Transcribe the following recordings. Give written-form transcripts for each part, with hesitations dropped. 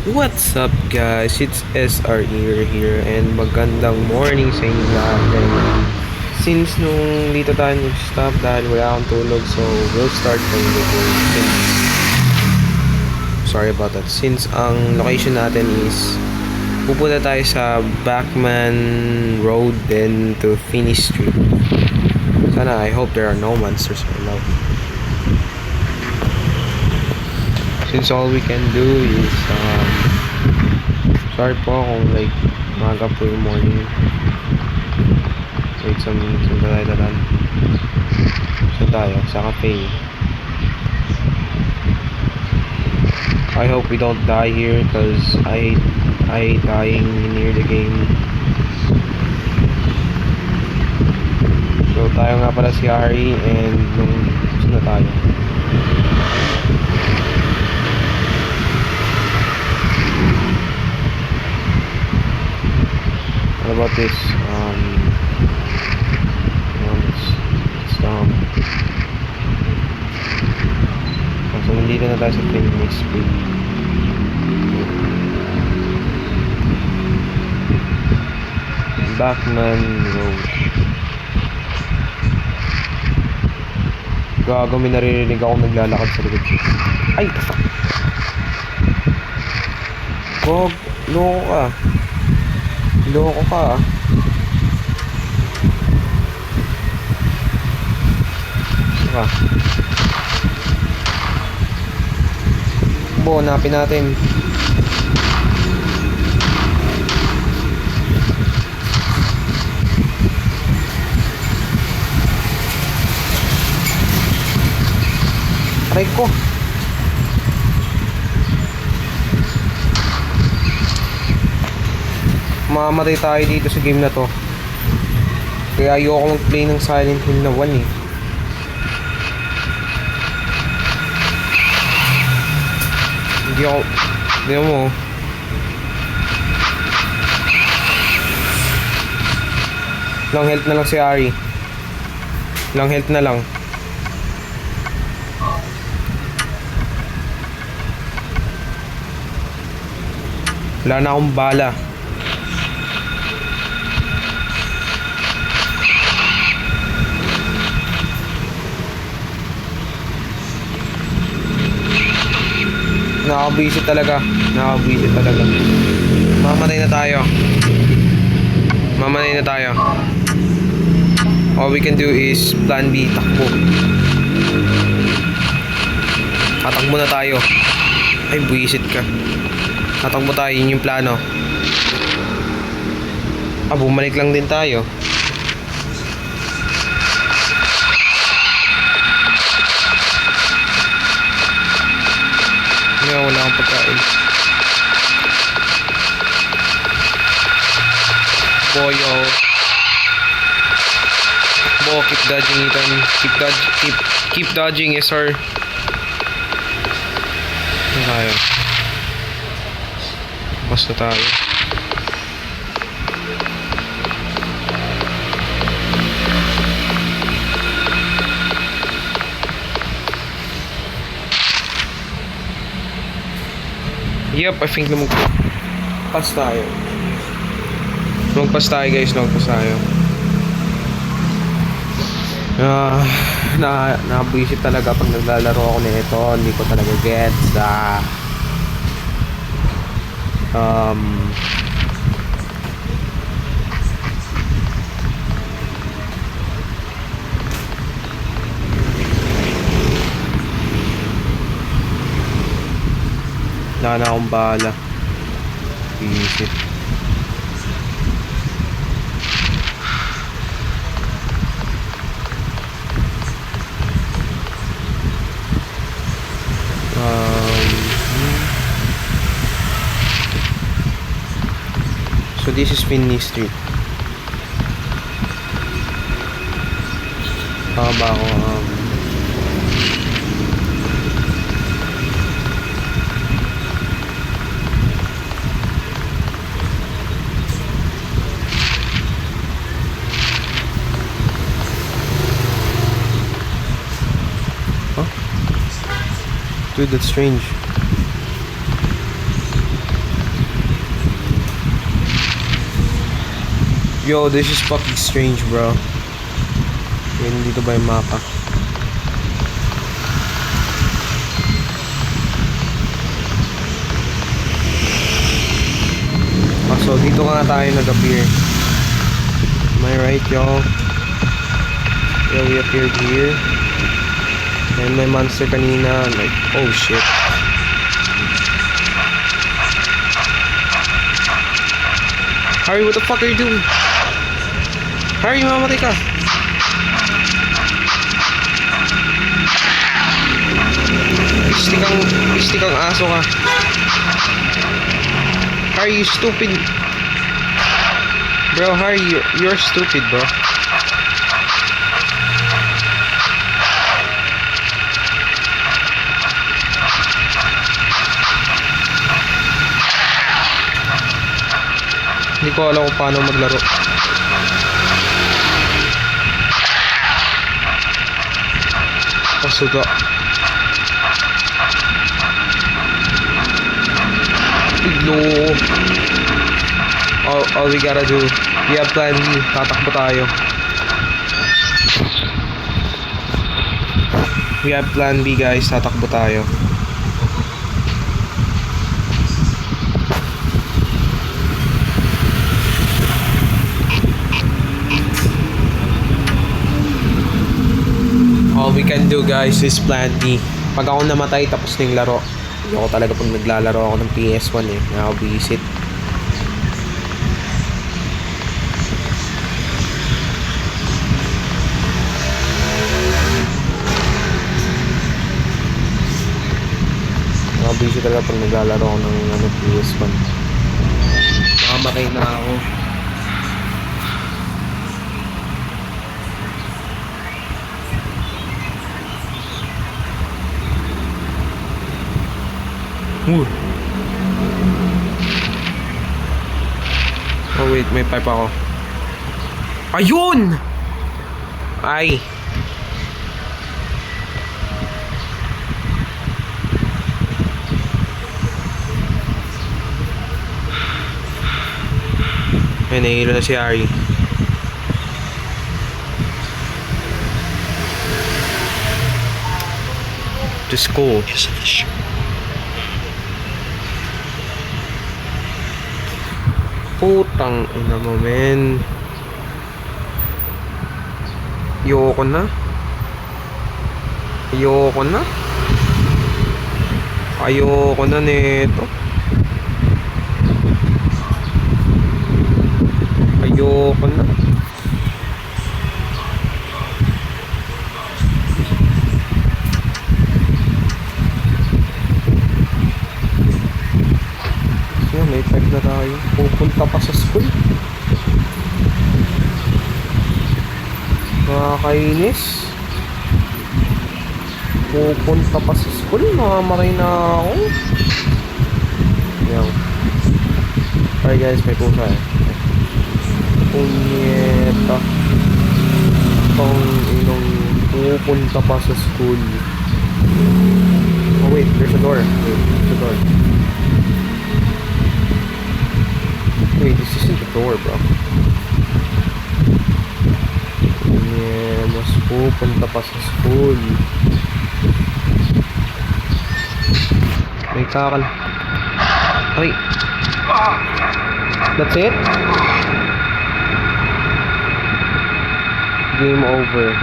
What's up guys? It's SR here and magandang morning sa inyo lahat. And since nung dito tayo nag-stop dahil wala akong tulog, so we'll start from the beginning. Sorry about that. Since ang location natin is pupunta tayo sa Backman Road then to Finney Street. Sana, I hope there are no monsters around. Since all we can do is sorry po kung like maga po yung morning. Wait, some tayo dadan. So tayo sa cafe. I hope we don't die here because I hate dying near the game. So tayo nga pala si Ari and nung na tayo. What about this? So nandito na tayo sa Finney Street. Backman Road. Gago, may naririnig ako naglalakad sa likod. Ay! Gog, loko ka. Loko ka. Saka. Bo, hanapin natin. Aray ko. Mamamatay tayo dito sa game na to. Kaya ayoko mag-play ng Silent Hill na 1 eh. Hindi ako... Hindi mo. Lang health na lang si Ari. Lang health na lang. Wala na akong bala. Nakabwisit talaga. Nakabwisit talaga. Mamatay na tayo. Mamatay na tayo. All we can do is plan B. Takbo. Tatakbo na tayo. Ay, buwisit ka. Tatakbo tayo. Yun yung plano. Bumalik lang din tayo. Wala akong pagkain. Boyo. Bo, keep dodging Ethan. Keep dodging, yes sir. Ano tayo? Basta tayo. Yep, I think lumagpas tayo. Lumagpas tayo guys, lumagpas tayo. Nabuisit talaga pag naglalaro ako nito. Hindi ko talaga gets wala na akong bala. Isip. So this is Finney Street. Ba ako Dude, that's strange. Yo, this is fucking strange, bro. Yun, dito ba yung mapa? So, dito nga tayo nag-appear. Am I right, y'all? Yeah, we appeared here. And may monster kanina, like, oh shit. Harry, what the fuck are you doing? Harry, mamatay ka. Istik ang aso ka. Harry, you stupid. Bro, Harry, you're stupid, bro. Hindi ko alam kung paano maglaro. Pasuga. No. All we gotta do, we have plan B. Tatakbo tayo. We have plan B, guys. Tatakbo tayo. All we can do, guys, is plan B. Pag ako namatay, tapos na yung laro. Hindi ako talaga pag naglalaro ako ng PS1 eh. Nakakabisit. Nakakabisit talaga pag naglalaro ako ng PS1. Nakamatay na ako. Oh wait, may pipe ako. Ayun! Ay! Ay, nahihilo na si Ari. Just go. Putang ina mo, men. Ayoko na. Ayoko na. Ayoko na nito. Ayoko na. May type na tayo. Pupunta pa sa school. Nakakainis. Pupunta pa sa school. Nakamaray na ako. Yan. Alright guys, may pusa eh. Punyeta. Itong inong pupunta pa sa school. Oh wait, there's a door. Wait, there's a door. Wait, this isn't the door, bro. Yeah, mas pupunta pa sa school. May kakal. Ay! That's it? Game over.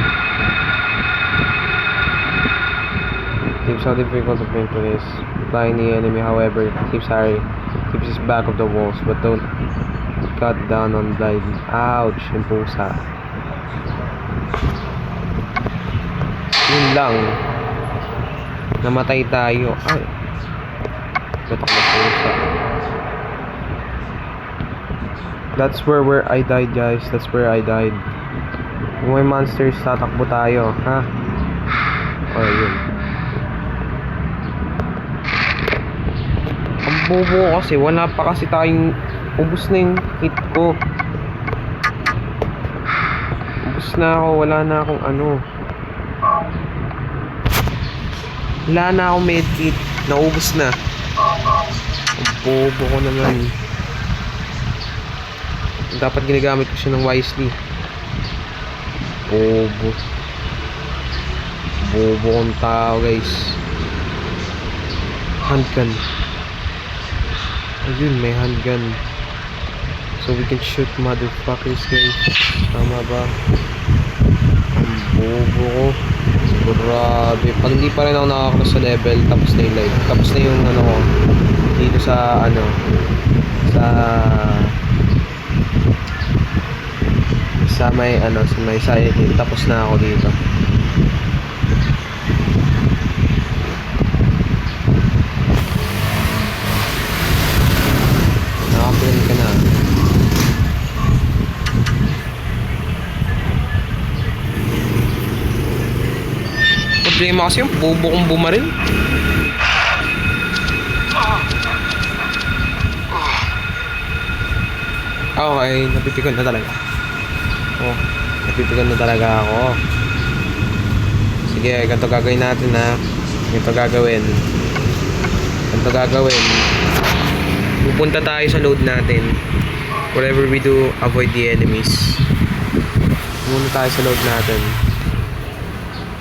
Keeps how difficult to play for this. Flying the enemy, however, keeps Harry. Keeps his back of the walls, but don't cut down on blind. Ouch! Yung pusa. Yun lang. Namatay tayo. Ay! Batak na pusa. That's where I died, guys. That's where I died. Kung may monsters, tatakbo tayo. Ha? Oh, yun. Ang bobo kasi, wala pa kasi tayong ubus na yung hit ko. Ubus na ako, wala na akong ano. Wala na akong medkit. Naubos na. Ang bobo ko naman. Dapat ginagamit ko siya ng wisely. Bobo. Bobo kong tao, guys. Handgun. Ayun, may handgun. So we can shoot motherfuckers, guys. Tama ba? Ang bobo ko. Grabe. Pag hindi pa rin ako nakakross sa level, tapos na yung live. Tapos na yung ano ko. Dito sa ano. Sa may ano. Sa may side. Tapos na ako dito. Nakapilin ka na. Problema kasi yung bobo kong bumaril. Okay, napipikon na talaga. Oh, napipikon na talaga ako. Sige, ganito gagawin natin ha. Ganito gagawin. Pupunta tayo sa load natin. Whatever we do, avoid the enemies. Pupunta tayo sa load natin.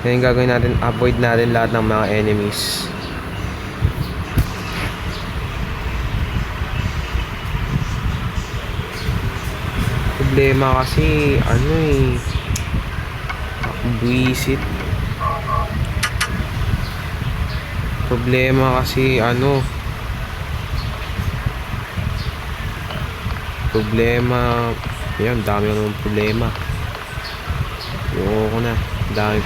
Yan yung gagawin natin, avoid natin lahat ng mga enemies. Problema kasi, ano eh, buwisit. Problema kasi, ano, yan, dami ko naman problema. Ayoko na, dami.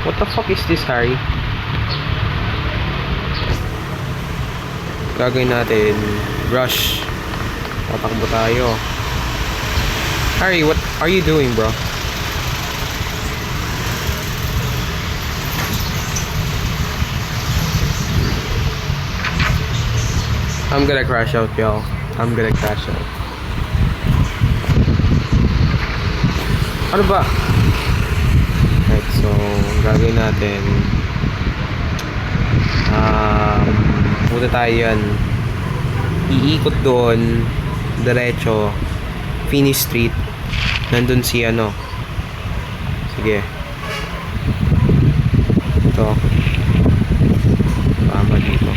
What the fuck is this, Harry? Gagawin natin rush. Tatakbo tayo. Harry, what are you doing, bro? I'm gonna crash out, y'all. I'm gonna crash out. Ano ba? Right, so gagawin natin punta tayo yan, iikot doon diretso Finis Street, nandun si ano, sige ito, tama dito,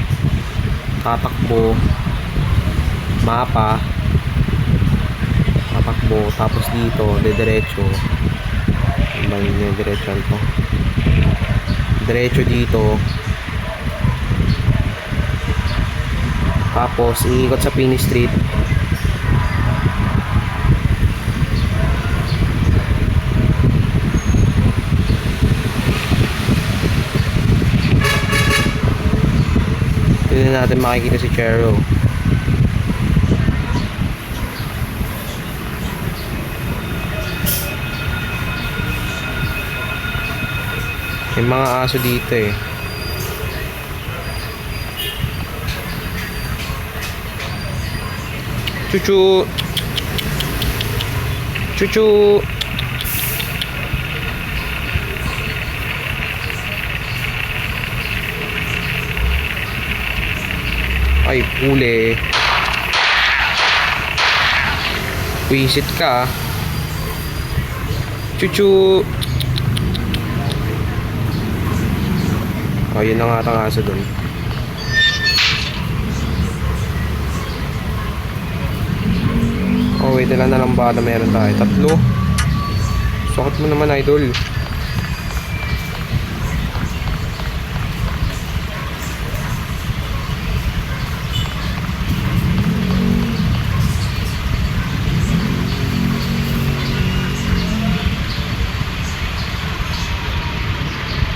tatakbo mapa, tatakbo tapos dito diretso yung diretso ko, diretso dito, tapos iikot sa Finis Street, hindi na natin makikita si Chero. May mga aso dito eh. Chuchu. Chuchu. Ay, huli. Wisit ka. Chuchu. Oh, yun na nga atang aso dun. Oh, wait, ilan na lang bala meron tayo? 3. Sakot mo naman, idol.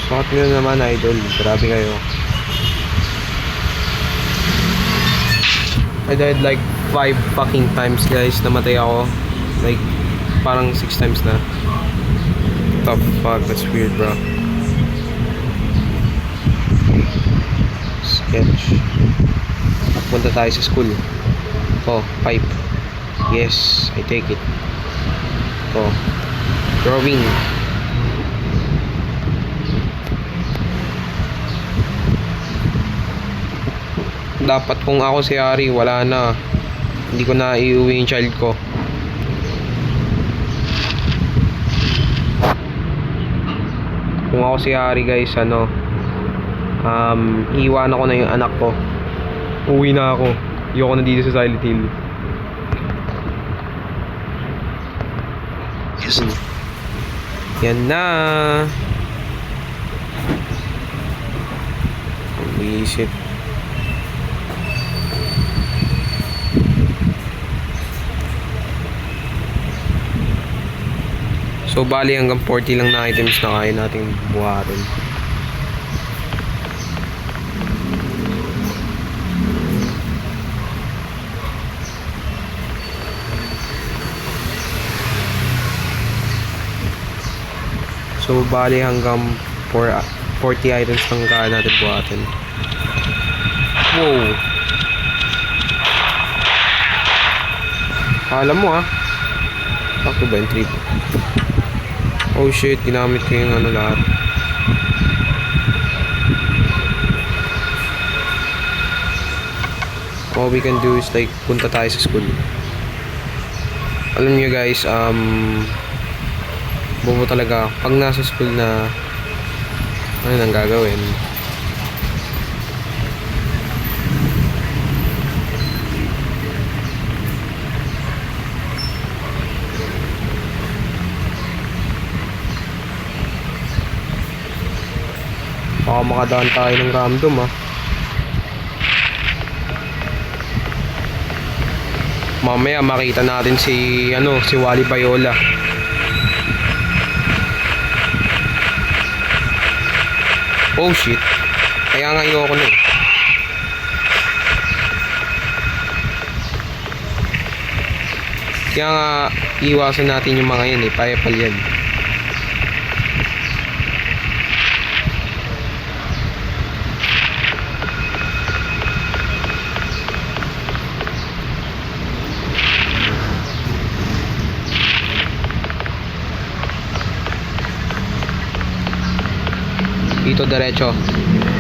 Sakot mo naman, idol. Grabe kayo. I died like 5 fucking times, guys. Namatay ako. Like, parang 6 times na. What the fuck? That's weird, bro. Sketch. Punta tayo sa school. Oh, pipe. Yes, I take it. Oh, drawing. Dapat kung ako si Ari, wala na. Hindi ko na iuwi yung child ko. Kung ako si Ari guys, iiwan ako na yung anak ko. Uwi na ako. Ayoko na dito sa Silent Hill. Yan na. Visit. So bali hanggang 40 lang na items na kaya nating buhatin. So bali hanggang 40 items lang kaya natin buhatin. Wow. Alam mo sakto ba yung trip? Oh shit, ginamit ko yung lahat. What we can do is like punta tayo sa school. Alam nyo guys, bobo talaga pag nasa school na ano nang gagawin. Baka makadaan tayo ng random mamaya makita natin si Wally Bayola. Oh shit, kaya nga ayoko na kaya nga iwasan natin yung mga yan payapal yan. Dito diretso.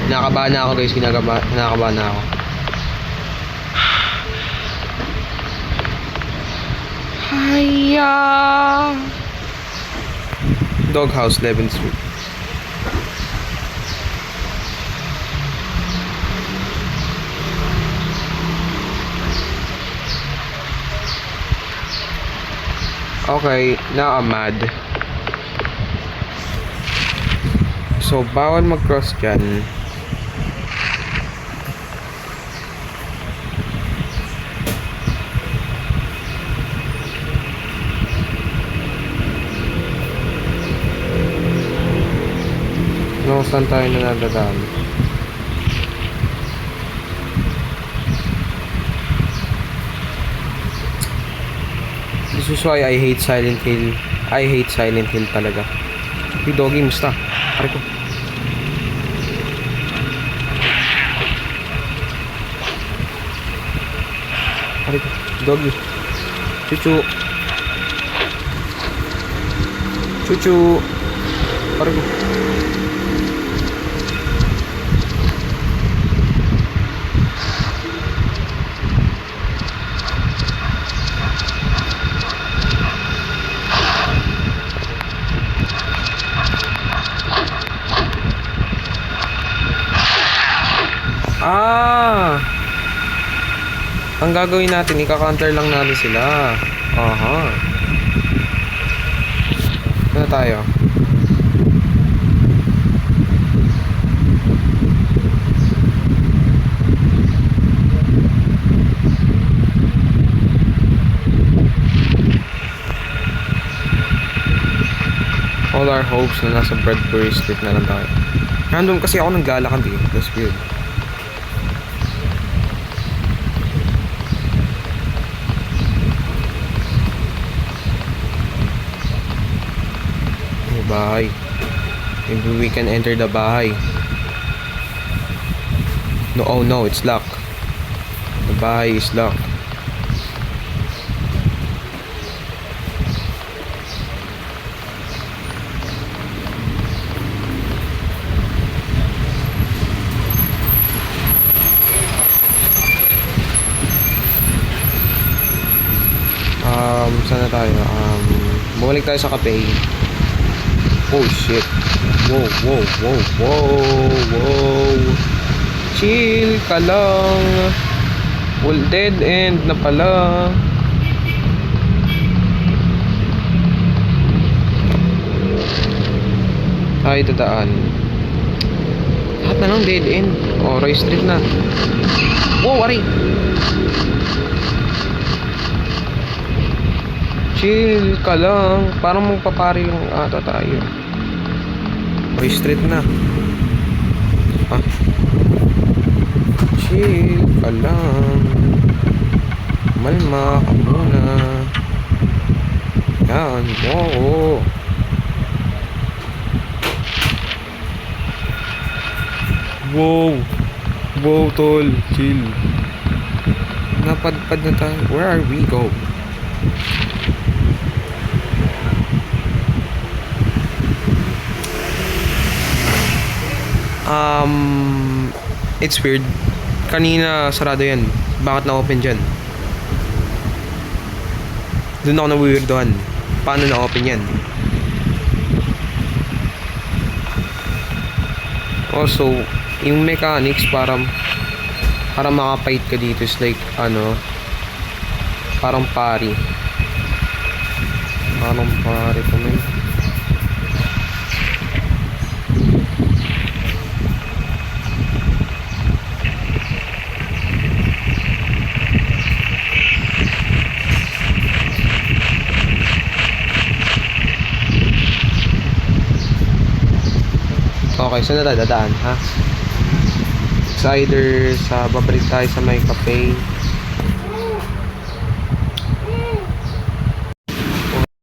Nakabahan na ako guys, kinakabahan na ako. Hiya! Doghouse, 11th Street. Okay, now I'm mad. So, bawal mag-cross dyan. No, saan tayo na nadadaan? This is why I hate Silent Hill. I hate Silent Hill talaga. Hey, doggy, musta? Pare ko. Pare ko. Doggy. Chuchu. Chuchu. Pare ko. Ang gagawin natin, ika-counter lang natin sila. Aha. Ano tayo? All our hopes na nasa Bradbury Street na lang tayo. Random kasi ako naglalakad That's weird. Bahay. Maybe we can enter the bahay. No, oh no, it's locked. The bahay is locked. Saan na tayo? Bumalik tayo sa cafe. Oh shit. Wow, wow, wow, wow, wow. Chill ka lang. Well, dead end na pala. Tayo dadaan. Lahat na lang dead end. Oh, Roy Street na. Wow, aray. Chill ka lang. Parang magpapari lang ata tayo. Roy Street na. Ah. Chill ka lang. Malma ka muna. Yan. Oo. Wow. Wow, tol. Chill. Napadpad na tayo. Where are we go? It's weird. Kanina sarado yan. Bakit na-open dyan? Doon ako na-weirdohan. Paano na-open yan? Also, yung mechanics para makapait ka dito is like, parang pari. Parang pari pa man. Okay, saan na tayo dadaan, ha? It's either sa babalik tayo sa may cafe.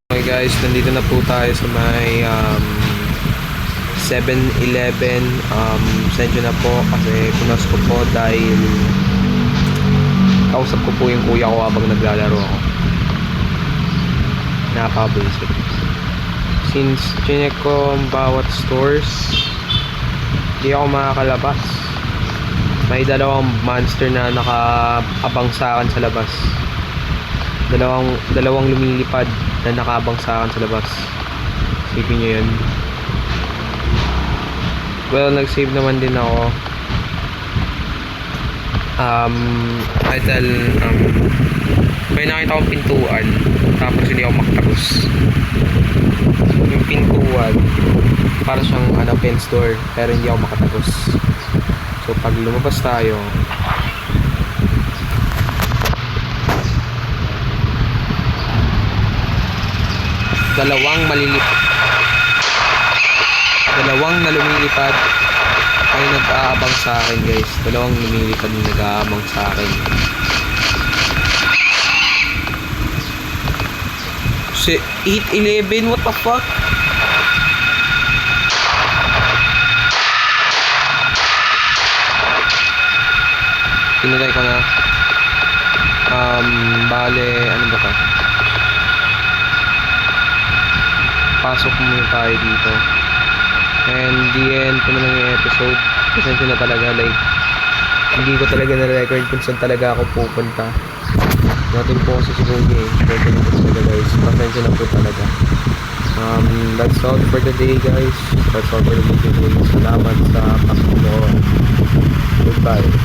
Okay guys, nandito na po tayo sa may 7-Eleven. Sensyo na po kasi punas ko po dahil kausap ko po yung kuya ko habang naglalaro ako. Nakaka-basic. Since chinek ko ang bawat stores, hindi ako makakalabas. May dalawang monster na nakaabang sa akin sa labas. Dalawang lumilipad na nakaabang sa akin sa labas. Isipin nyo yun. Well, nag-save naman din ako. May nakita akong pintuan, tapos hindi ako makatagos. Yung pintuan para siyang fence door, pero hindi ako makatagos. So pag lumabas tayo, dalawang na lumilipad ay nag-aabang sa akin, guys. Dalawang lumilipad na nag-aabang sa akin. Si 8-11, what the fuck? Pinatay ko na. Bale, ano ba ka? Pasok muna tayo dito. And the end ko na lang yung episode. Pasensya na talaga, like, hindi ko talaga na-record kung saan talaga ako pupunta. Natin po kasi si Gogi eh. Pwede na po talaga, guys. Pasensya na po talaga. That's all for the day, guys. That's all for the video. Salamat sa pagsunood. Goodbye.